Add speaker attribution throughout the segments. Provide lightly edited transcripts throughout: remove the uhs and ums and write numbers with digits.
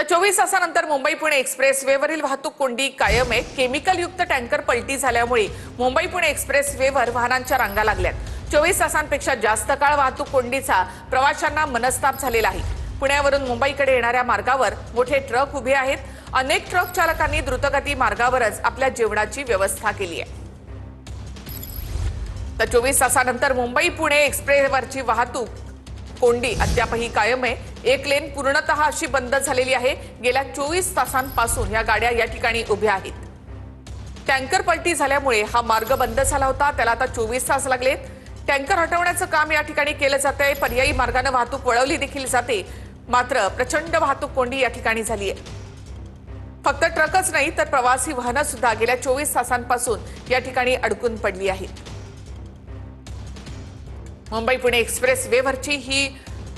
Speaker 1: तर 24 तासानंतर मुंबई पुणे एक्सप्रेसवेवरील वाहतूक कोंडी कायम आहे। केमिकलयुक्त टँकर पलटी झाल्यामुळे मुंबई पुणे एक्सप्रेसवेवर वाहनांच्या रांगा लागल्यात। 24 तासांपेक्षा जास्त काळ वाहतूक कोंडीचा प्रवाशांना मनस्ताप झालेला आहे। पुण्यावरून मुंबईकडे येणाऱ्या मार्गावर मोठे ट्रक उभे आहेत। अनेक ट्रक चालकांनी द्रुतगती मार्गावरच आपल्या जेवणाची व्यवस्था केली आहे। तर 24 तासानंतर मुंबई पुणे एक्सप्रेसवरची वाहतूक कोंडी अद्यापही कायम आहे। एक लेन पूर्णतः अशी बंद झालेली आहे। गेल्या 24 तासांपासून या गाड्या या ठिकाणी उभ्या आहेत। टँकर पलटी झाल्यामुळे हा मार्ग बंद झाला होता, त्याला आता 24 तास लागलेत। टँकर हटवण्याचं काम या ठिकाणी केलं जातंय। पर्यायी मार्गाने वाहतूक वळवली देखील जाते, मात्र प्रचंड वाहतूक कोंडी या ठिकाणी झाली आहे। फक्त ट्रकच नाही तर प्रवासी वाहनं सुद्धा गेल्या 24 तासांपासून या ठिकाणी अडकून पडली आहेत। मुंबई पुणे एक्सप्रेसवेवरची ही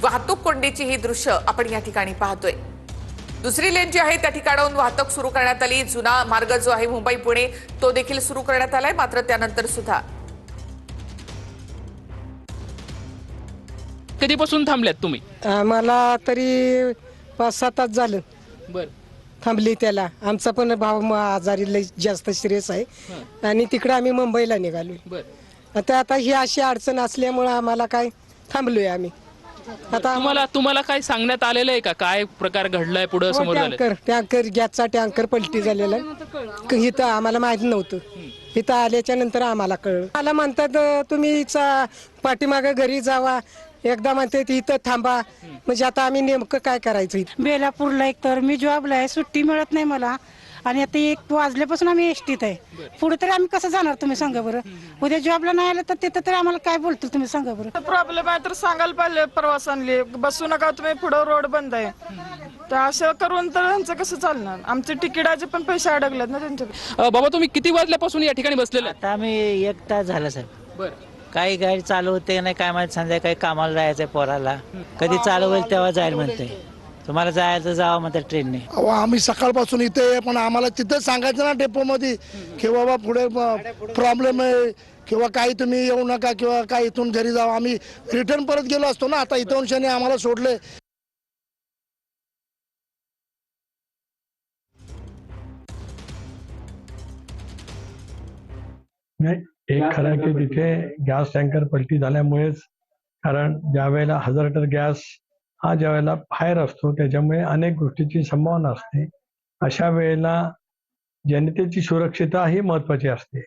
Speaker 1: वाहतूक कोंडीची ही दृश्य आपण या ठिकाणी पाहतोय। दुसरी लेन जी आहे त्या ठिकाणाहून वाहतूक सुरू करण्यात आली। जुना मार्ग जो आहे मुंबई पुणे तो देखील सुरू करण्यात आलाय, मात्र त्यानंतर सुद्धा
Speaker 2: कधीपासून थांबल्यात तुम्ही?
Speaker 3: आम्हाला तरी 5-6 तास झालं
Speaker 2: बर
Speaker 3: थांबली। त्याला आमचा पण भाव आजारी लय जास्त सिरियस आहे आणि तिकडे आम्ही मुंबईला निघालोय।
Speaker 2: बर
Speaker 3: आता ही अशी अडचण असल्यामुळे आम्हाला काय थांबलोय आम्ही। आता
Speaker 2: तुम्हाला काय सांगण्यात आलेलं आहे का, काय प्रकार घडलाय पुढे समोर झालं?
Speaker 3: टँकर गॅसचा टँकर पलटी झालेला आहे। इथं आम्हाला माहित नव्हतं, इथं आल्याच्या नंतर आम्हाला कळलं। मला म्हणतात तुम्ही पाठीमागे घरी जावा, एकदा म्हणते इथं थांबा। म्हणजे आता आम्ही नेमकं काय करायचं?
Speaker 4: बेलापूरला एक तर मी जॉबला आहे, सुट्टी मिळत नाही मला आणि आता 1 वाजल्यापासून आम्ही एसटीत आहे। पुढे तरी आम्ही कसं जाणार तुम्ही सांगा बरं? उद्या जॉबला नाही आलं तर तिथं तरी आम्हाला काय बोलतील तुम्ही सांगा बरं?
Speaker 5: प्रॉब्लेम आहे तर सांगायला पाहिजे प्रवाशांनी, बसू नका तुम्ही, पुढे रोड बंद आहे। तर असं करून तर त्यांचं कसं चालणार? आमचे तिकिटाचे पण पैसे अडकलेत ना त्यांचे।
Speaker 2: बाबा तुम्ही किती वाजल्यापासून या ठिकाणी बसलेले?
Speaker 6: आता आम्ही 1 तास झाला साहेब।
Speaker 2: बर
Speaker 6: काही गाडी चालू होते नाही काय माहिती, संध्याकाळी कामाला जायचंय पोराला, कधी चालू होईल तेव्हा जाईल म्हणते। तुम्हाला जायचं जावं म्हणतात ट्रेनने।
Speaker 7: आम्ही सकाळपासून इथे, पण आम्हाला तिथे सांगायचं ना डेपोमध्ये की बाबा पुढे प्रॉब्लेम आहे किंवा काही तुम्ही येऊ नका किंवा काय इथून घरी जावं। आम्ही रिटर्न परत गेलो असतो ना, आता इथून शनी आम्हाला सोडले।
Speaker 8: एक खरं आहे की तिथे गॅस टँकर पलटी झाल्यामुळेच, कारण ज्या वेळेला 1000 लिटर गॅस हा ज्या वेळेला बाहेर असतो त्याच्यामुळे अनेक गोष्टीची संभावना असते। अशा वेळेला जनतेची सुरक्षितता ही महत्वाची असते।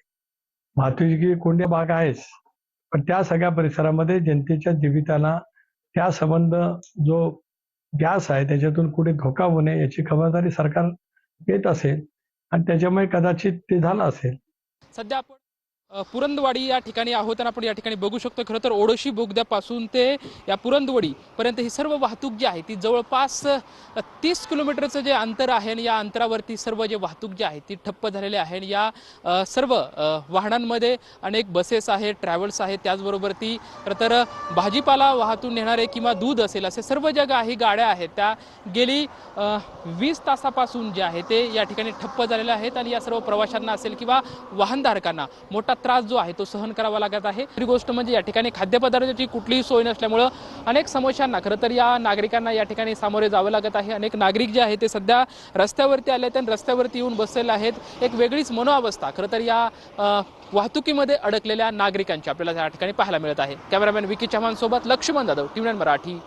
Speaker 8: वाहतुकीची कोंडी भाग आहेच, पण त्या सगळ्या परिसरामध्ये जनतेच्या जीविताला त्या संबंध जो गॅस आहे त्याच्यातून कुठे धोका होऊ नये याची खबरदारी सरकार घेत असेल आणि त्याच्यामुळे कदाचित ते झालं असेल।
Speaker 2: सध्या आपण पुरंदवाडी या ठिकाणी आहोत आणि आपण या ठिकाणी बघू शकतो खरं तर ओडोशी बोगद्यापासून ते या पुरंदवाडी पर्यंत ही सर्व वाहतूक जी आहे ती जवळपास 30 किलोमीटरचं जे अंतर आहे आणि या अंतरावरती सर्व जे वाहतूक जी आहे ती ठप्प झालेली आहे। आणि या सर्व वाहनांमध्ये अनेक बसेस आहेत, ट्रॅव्हल्स आहेत, त्याचबरोबर ती खरं तर भाजीपाला वाहतून नेणारे किंवा दूध असेल असे सर्व ज्या काही गाड्या आहेत त्या गेली 20 तासापासून जे आहे ते या ठिकाणी ठप्प झालेल्या आहेत आणि या सर्व प्रवाशांना असेल किंवा वाहनधारकांना मोठा त्रास जो आहे तो सहन करावा लागत आहे। दुसरी गोष्ट म्हणजे या ठिकाणी खाद्यपदार्थाची कुठलीही सोय नसल्यामुळे अनेक समस्यांना खरं तर या नागरिकांना या ठिकाणी सामोरे जावं लागत आहे। अनेक नागरिक जे आहे ते सध्या रस्त्यावरती आले आहेत आणि रस्त्यावरती येऊन बसलेले आहेत। एक वेगळीच मनोअवस्था खरं तर या वाहतुकीमध्ये अडकलेल्या नागरिकांची आपल्याला या ठिकाणी पाहायला मिळत आहे। कॅमेरामॅन विकी चव्हाण सोबत लक्ष्मण जाधव, टीव्ही 9 मराठी।